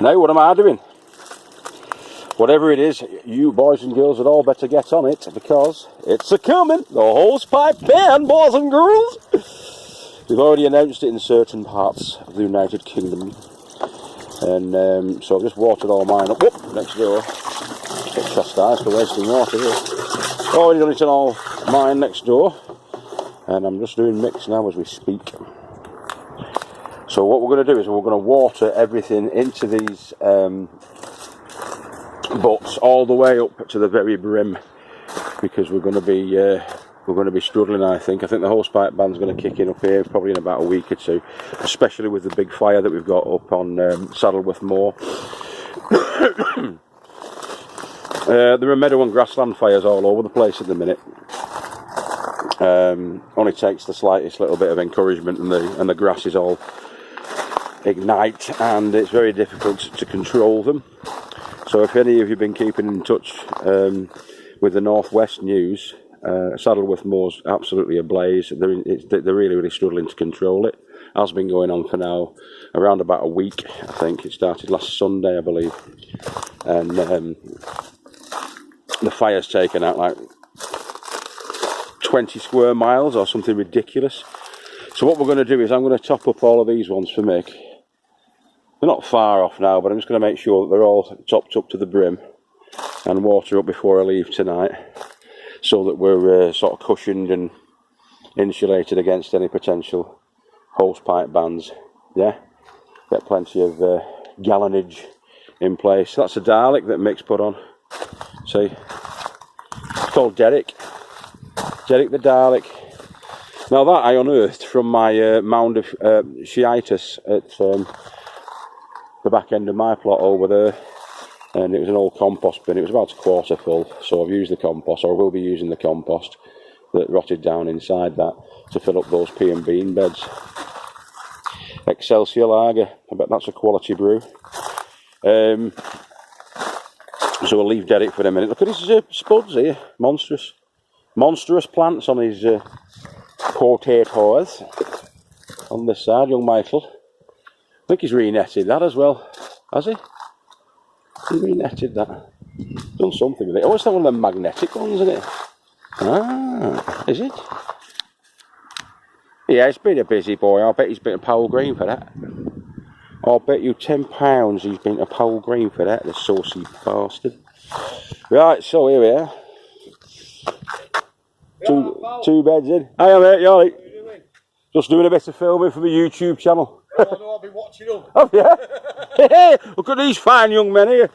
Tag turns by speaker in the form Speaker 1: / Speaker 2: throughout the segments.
Speaker 1: Now what am I doing? Whatever it is, you boys and girls would all better get on it, because it's a-coming! The hosepipe ban, boys and girls! We've already announced it in certain parts of the United Kingdom. And so I've just watered all mine up. Whoop, next door. Get chastised for wasting water here. Already done it in all mine next door. And I'm just doing mix now as we speak. So what we're going to do is we're going to water everything into these butts all the way up to the very brim, because we're going to be struggling. I think the hosepipe ban's going to kick in up here probably in about a week or two, especially with the big fire that we've got up on Saddleworth Moor. There are meadow and grassland fires all over the place at the minute. Only takes the slightest little bit of encouragement and the grasses all ignite, and it's very difficult to control them. So if any of you have been keeping in touch with the Northwest news, Saddleworth Moor's absolutely ablaze. They're really struggling to control it. It has been going on for now around about a week. I think it started last Sunday, I believe, and the fire's taken out like 20 square miles or something ridiculous. So what we're going to do is I'm going to top up all of these ones for Mick. They're not far off now, but I'm just going to make sure that they're all topped up to the brim and water up before I leave tonight, so that we're sort of cushioned and insulated against any potential hosepipe bans. Yeah, get plenty of gallonage in place. That's a Dalek that Mick's put on. See, it's called Derek the Dalek. Now that I unearthed from my mound of shiitis at the back end of my plot over there, and it was an old compost bin. It was about a quarter full, so I've used the compost, or I will be using the compost that rotted down inside that to fill up those pea and bean beds. Excelsior Lager, I bet that's a quality brew. So we'll leave Derek for a minute. Look at his spuds here, monstrous plants on his potatoes on this side. Young Michael, I think he's re-netted that as well, has he? He re-netted that. Done something with it. Oh, it's not one of them magnetic ones, isn't it? Ah, is it? Yeah, it's been a busy boy. I bet he's been to Powell Green for that. I'll bet you £10 he's been to Powell Green for that, the saucy bastard. Right, so here we are. Two beds in. Hiya mate, you alright? What are you doing? Just doing a bit of filming for the YouTube channel. Oh, no, I'll be watching them. Oh yeah? Look at these fine young men here.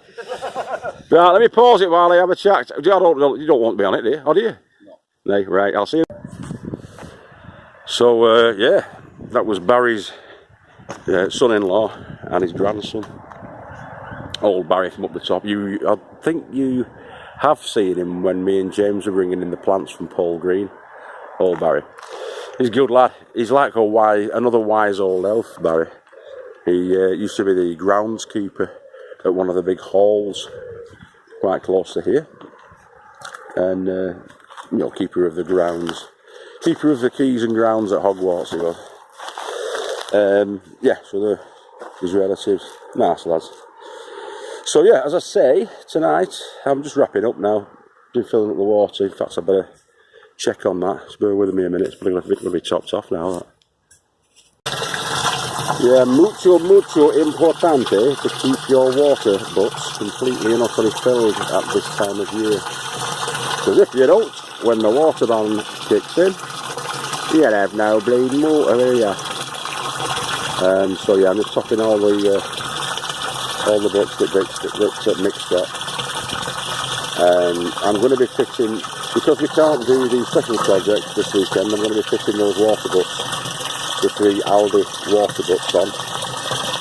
Speaker 1: Right, let me pause it while I have a chat. You don't want to be on it, do you? Or do you? No. No, right, I'll see you. So, yeah, that was Barry's son-in-law and his grandson. Old Barry from up the top. I think you have seen him when me and James were bringing in the plants from Paul Green. Old Barry. He's a good lad. He's like another wise old elf, Barry. He used to be the groundskeeper at one of the big halls quite close to here. And, keeper of the grounds. Keeper of the keys and grounds at Hogwarts, he was. Yeah, so they're his relatives. Nice lads. So yeah, as I say, tonight, I'm just wrapping up now. Been filling up the water. In fact, I better check on that. Just bear with me a minute. It's probably going to be topped off now. That. Yeah, mucho importante to keep your water butts completely and utterly filled at this time of year. Because if you don't, when the water ban kicks in, you'll have no bleeding water, will ya? So yeah, I'm just topping all the butts that mixed up. I'm going to be fitting, because we can't do the special projects this weekend, I'm going to be fitting those water butts, the 3 Aldi water butts on,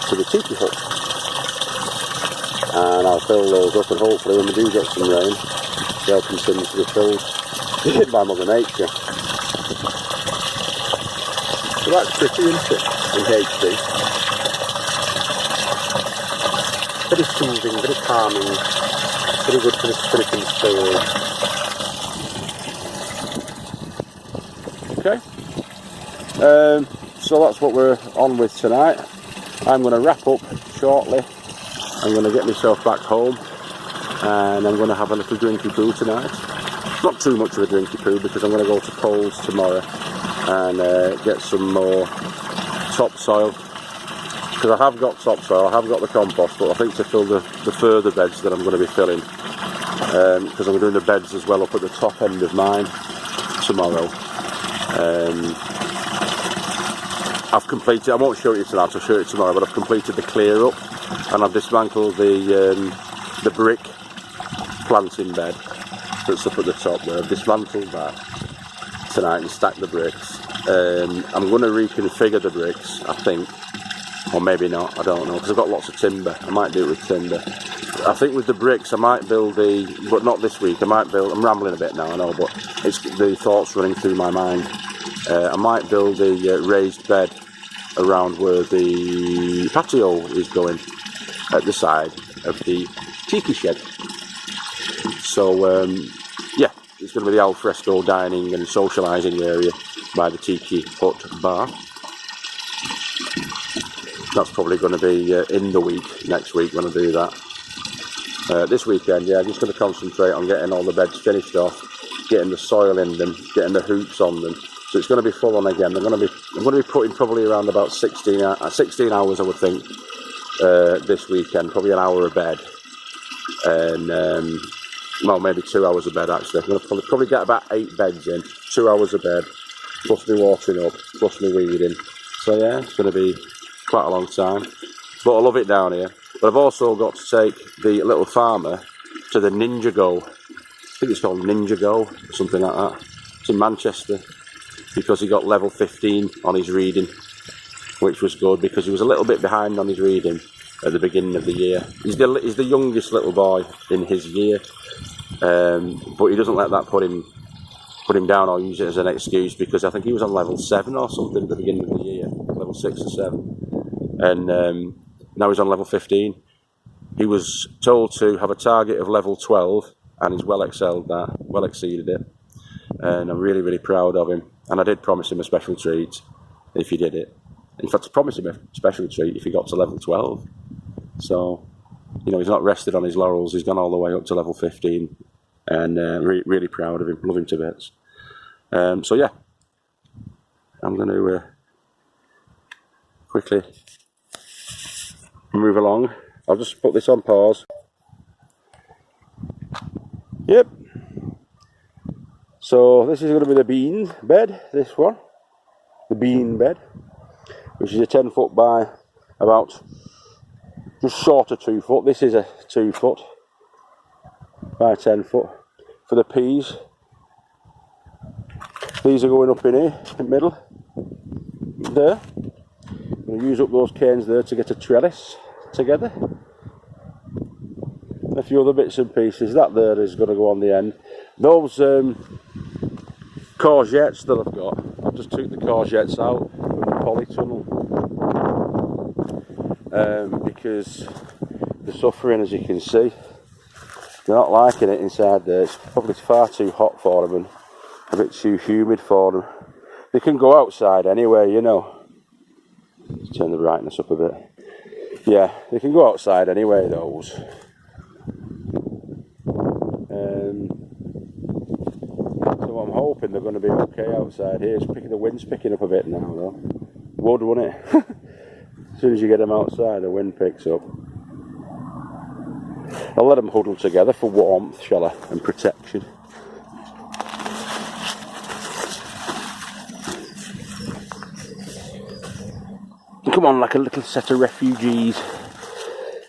Speaker 1: to the tiki hut. And I'll fill those up, and hopefully when we do get some rain, they'll continue to be filled by Mother Nature. So that's pretty, isn't it, in HD? Very soothing, very calming, very good for the spirit and soul. Okay, so that's what we're on with tonight. I'm going to wrap up shortly I'm going to get myself back home and I'm going to have a little drinky poo tonight. Not too much of a drinky poo because I'm going to go to Coles tomorrow and get some more topsoil. Because I have got topsoil, I have got the compost, but I think to fill the further beds that I'm going to be filling, because I'm doing the beds as well up at the top end of mine tomorrow. I've completed, I won't show you tonight, I'll show you tomorrow, but I've completed the clear up and I've dismantled the brick planting bed that's up at the top there. I've dismantled that tonight and stacked the bricks. I'm going to reconfigure the bricks, I think, or maybe not, I don't know, because I've got lots of timber. I might do it with timber. I think with the bricks I might build but not this week, I might build, I'm rambling a bit now, I know, but it's the thoughts running through my mind. I might build a raised bed around where the patio is going at the side of the tiki shed. So yeah, it's going to be the al fresco dining and socialising area by the tiki hut bar. That's probably going to be in the week, next week when I do that. This weekend, yeah, I'm just going to concentrate on getting all the beds finished off, getting the soil in them, getting the hoops on them. So it's going to be full on again. I'm going to be putting probably around about 16 hours, I would think, this weekend. Probably an hour a bed, and well, maybe 2 hours a bed actually. I'm going to probably get about 8 beds in, 2 hours a bed, plus me watering up, plus me weeding. So yeah, it's going to be quite a long time. But I love it down here. But I've also got to take the little farmer to the Ninja Go. I think it's called Ninja Go, or something like that. It's in Manchester. Because he got level 15 on his reading, which was good because he was a little bit behind on his reading at the beginning of the year. He's the youngest little boy in his year, but he doesn't let that put him down or use it as an excuse, because I think he was on level 7 or something at the beginning of the year, level 6 or 7, and now he's on level 15. He was told to have a target of level 12 and he's well exceeded it, and I'm really, really proud of him. And I did promise him a special treat if he did it. In fact, I promised him a special treat if he got to level 12. So, you know, he's not rested on his laurels. He's gone all the way up to level 15. And really proud of him. Love him to bits. So, yeah. I'm going to quickly move along. I'll just put this on pause. Yep. So this is going to be the bean bed, this one, the bean bed, which is a 10 foot by about just short of 2 foot. This is a 2 foot by 10 foot for the peas. These are going up in here, in the middle, there. I'm going to use up those canes there to get a trellis together. A few other bits and pieces. That there is going to go on the end. Those courgettes that I've got, I've just took the courgettes out from the polytunnel because they're suffering, as you can see. They're not liking it inside there. It's probably far too hot for them and a bit too humid for them. They can go outside anyway, you know. Let's turn the brightness up a bit. Yeah, they can go outside anyway, those. So I'm hoping they're going to be okay outside here. The wind's picking up a bit now though. Would, wouldn't it? As soon as you get them outside, the wind picks up. I'll let them huddle together for warmth, shall I, and protection. Come on, like a little set of refugees,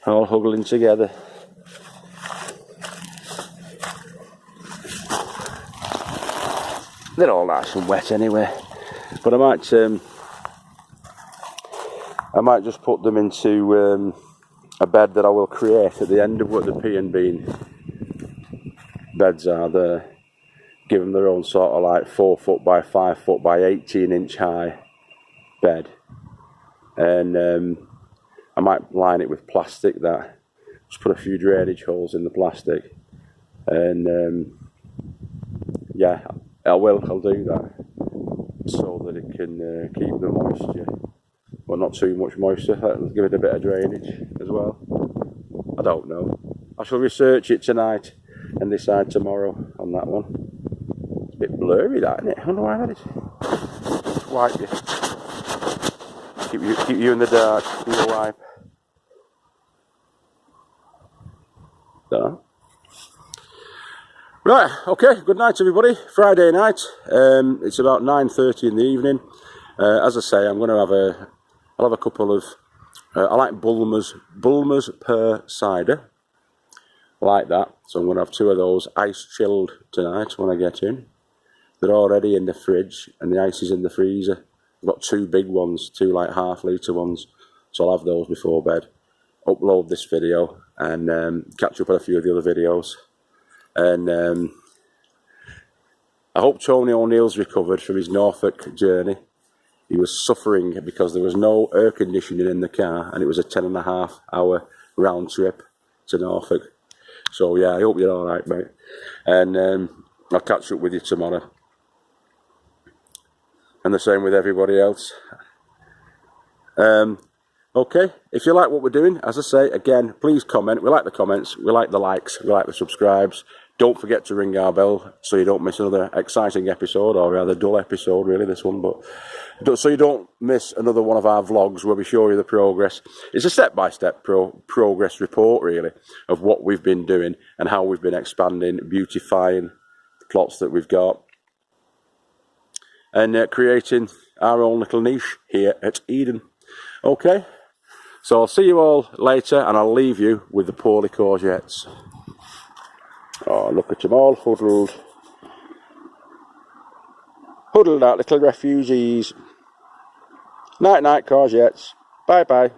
Speaker 1: all huddling together. They're all nice and wet anyway, but I might just put them into a bed that I will create at the end of what the pea and bean beds are there. Give them their own sort of like 4 foot by 5 foot by 18 inch high bed, and I might line it with plastic. That just put a few drainage holes in the plastic, and yeah. I'll do that so that it can keep the moisture, but not too much moisture. That'll give it a bit of drainage as well. I don't know. I shall research it tonight and decide tomorrow on that one. It's a bit blurry, that, isn't it? I wonder why that is. Just wipe you. Keep you in the dark. Do your wipe. Don't know. Right, okay, good night everybody. Friday night, it's about 9:30 in the evening. As I say, I'm going to I'll have a couple of, I like Bulmers per cider. I like that, so I'm going to have 2 of those ice chilled tonight when I get in. They're already in the fridge and the ice is in the freezer. I've got 2 big ones, 2 like half-litre ones, so I'll have those before bed. Upload this video and catch up on a few of the other videos. And I hope Tony O'Neill's recovered from his Norfolk journey. He was suffering because there was no air conditioning in the car and it was a 10.5-hour round trip to Norfolk. So yeah, I hope you're alright, mate. And I'll catch up with you tomorrow. And the same with everybody else. Okay, if you like what we're doing, as I say, again, please comment. We like the comments, we like the likes, we like the subscribes. Don't forget to ring our bell so you don't miss another exciting episode, or rather dull episode, really, this one. But so you don't miss another one of our vlogs where we show you the progress. It's a step-by-step progress report, really, of what we've been doing and how we've been expanding, beautifying the plots that we've got, and creating our own little niche here at Eden. Okay, so I'll see you all later, and I'll leave you with the poorly courgettes. Oh, look at them all huddled. Huddled out, little refugees. Night night, courgettes. Bye bye.